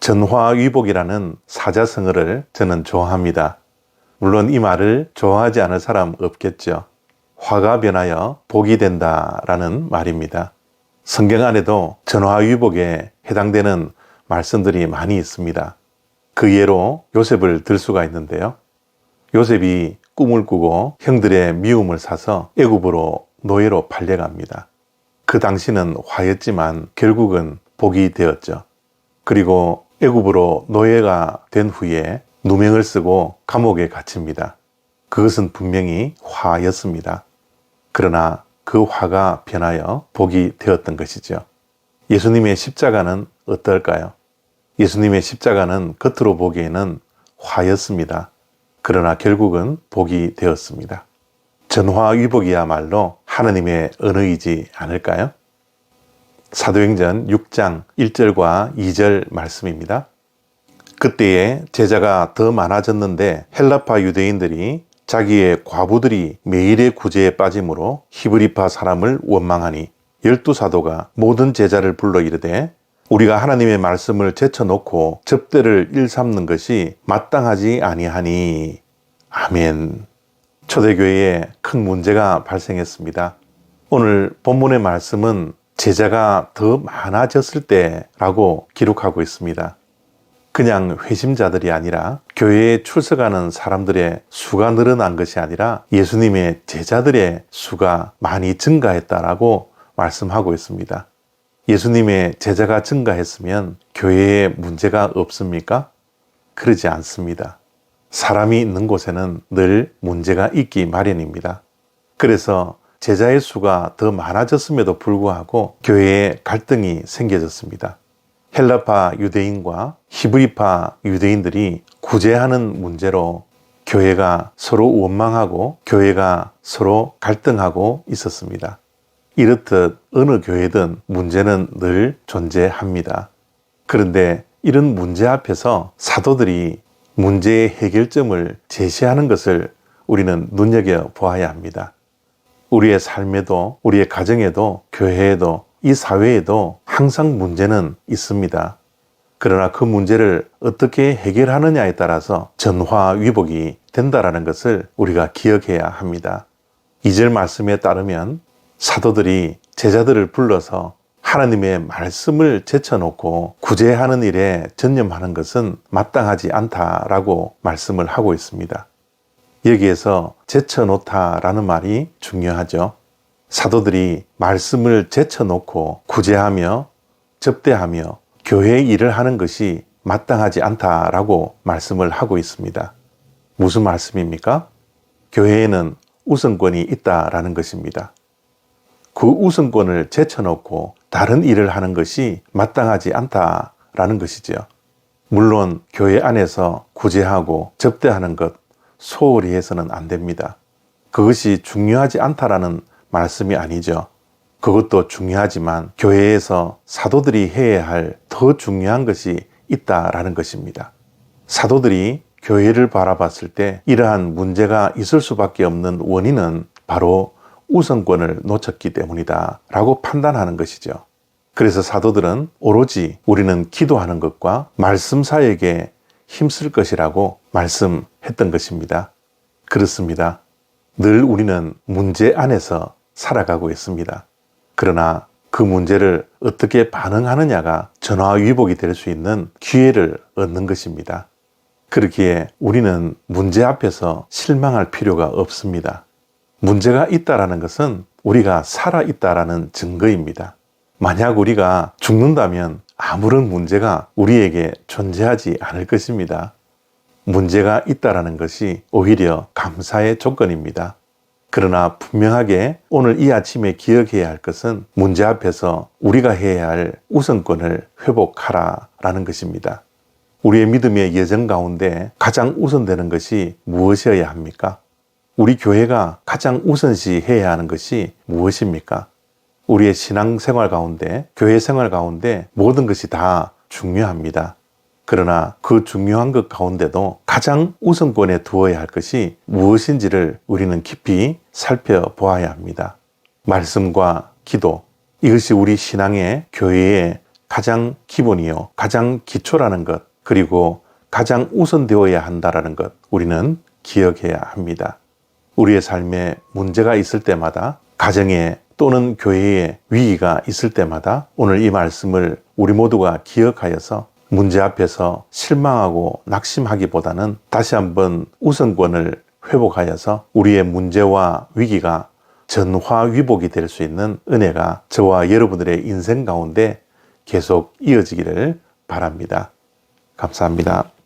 전화위복이라는 사자성어를 저는 좋아합니다. 물론 이 말을 좋아하지 않을 사람 없겠죠. 화가 변하여 복이 된다라는 말입니다. 성경 안에도 전화위복에 해당되는 말씀들이 많이 있습니다. 그 예로 요셉을 들 수가 있는데요. 요셉이 꿈을 꾸고 형들의 미움을 사서 애굽으로 노예로 팔려갑니다. 그 당시는 화였지만 결국은 복이 되었죠. 그리고 애굽으로 노예가 된 후에 누명을 쓰고 감옥에 갇힙니다. 그것은 분명히 화였습니다. 그러나 그 화가 변하여 복이 되었던 것이죠. 예수님의 십자가는 어떨까요? 예수님의 십자가는 겉으로 보기에는 화였습니다. 그러나 결국은 복이 되었습니다. 전화위복이야말로 하나님의 언어이지 않을까요? 사도행전 6장 1절과 2절 말씀입니다. 그때에 제자가 더 많아졌는데 헬라파 유대인들이 자기의 과부들이 매일의 구제에 빠짐으로 히브리파 사람을 원망하니 12사도가 모든 제자를 불러 이르되 우리가 하나님의 말씀을 제쳐놓고 접대를 일삼는 것이 마땅하지 아니하니. 아멘. 초대교회에 큰 문제가 발생했습니다. 오늘 본문의 말씀은 제자가 더 많아졌을 때라고 기록하고 있습니다. 그냥 회심자들이 아니라 교회에 출석하는 사람들의 수가 늘어난 것이 아니라 예수님의 제자들의 수가 많이 증가했다라고 말씀하고 있습니다. 예수님의 제자가 증가했으면 교회에 문제가 없습니까? 그러지 않습니다. 사람이 있는 곳에는 늘 문제가 있기 마련입니다. 그래서 제자의 수가 더 많아졌음에도 불구하고 교회에 갈등이 생겨졌습니다. 헬라파 유대인과 히브리파 유대인들이 구제하는 문제로 교회가 서로 원망하고 교회가 서로 갈등하고 있었습니다. 이렇듯 어느 교회든 문제는 늘 존재합니다. 그런데 이런 문제 앞에서 사도들이 문제의 해결점을 제시하는 것을 우리는 눈여겨보아야 합니다. 우리의 삶에도 우리의 가정에도 교회에도 이 사회에도 항상 문제는 있습니다. 그러나 그 문제를 어떻게 해결하느냐에 따라서 전화위복이 된다는 것을 우리가 기억해야 합니다. 2절 말씀에 따르면 사도들이 제자들을 불러서 하나님의 말씀을 제쳐놓고 구제하는 일에 전념하는 것은 마땅하지 않다라고 말씀을 하고 있습니다. 여기에서 제쳐놓다라는 말이 중요하죠. 사도들이 말씀을 제쳐놓고 구제하며 접대하며 교회의 일을 하는 것이 마땅하지 않다라고 말씀을 하고 있습니다. 무슨 말씀입니까? 교회에는 우선권이 있다라는 것입니다. 그 우선권을 제쳐놓고 다른 일을 하는 것이 마땅하지 않다라는 것이죠. 물론 교회 안에서 구제하고 접대하는 것 소홀히 해서는 안 됩니다. 그것이 중요하지 않다라는 말씀이 아니죠. 그것도 중요하지만 교회에서 사도들이 해야 할 더 중요한 것이 있다라는 것입니다. 사도들이 교회를 바라봤을 때 이러한 문제가 있을 수밖에 없는 원인은 바로 우선권을 놓쳤기 때문이다 라고 판단하는 것이죠. 그래서 사도들은 오로지 우리는 기도하는 것과 말씀 사역에 힘쓸 것이라고 말씀했던 것입니다. 그렇습니다. 늘 우리는 문제 안에서 살아가고 있습니다. 그러나 그 문제를 어떻게 반응하느냐가 전화위복이 될 수 있는 기회를 얻는 것입니다. 그렇기에 우리는 문제 앞에서 실망할 필요가 없습니다. 문제가 있다라는 것은 우리가 살아있다라는 증거입니다. 만약 우리가 죽는다면 아무런 문제가 우리에게 존재하지 않을 것입니다. 문제가 있다라는 것이 오히려 감사의 조건입니다. 그러나 분명하게 오늘 이 아침에 기억해야 할 것은 문제 앞에서 우리가 해야 할 우선권을 회복하라라는 것입니다. 우리의 믿음의 여정 가운데 가장 우선되는 것이 무엇이어야 합니까? 우리 교회가 가장 우선시 해야 하는 것이 무엇입니까? 우리의 신앙생활 가운데, 교회 생활 가운데 모든 것이 다 중요합니다. 그러나 그 중요한 것 가운데도 가장 우선권에 두어야 할 것이 무엇인지를 우리는 깊이 살펴보아야 합니다. 말씀과 기도, 이것이 우리 신앙의 교회의 가장 기본이요, 가장 기초라는 것, 그리고 가장 우선되어야 한다라는 것, 우리는 기억해야 합니다. 우리의 삶에 문제가 있을 때마다, 가정에 또는 교회에 위기가 있을 때마다 오늘 이 말씀을 우리 모두가 기억하여서 문제 앞에서 실망하고 낙심하기보다는 다시 한번 우선권을 회복하여서 우리의 문제와 위기가 전화위복이 될 수 있는 은혜가 저와 여러분들의 인생 가운데 계속 이어지기를 바랍니다. 감사합니다.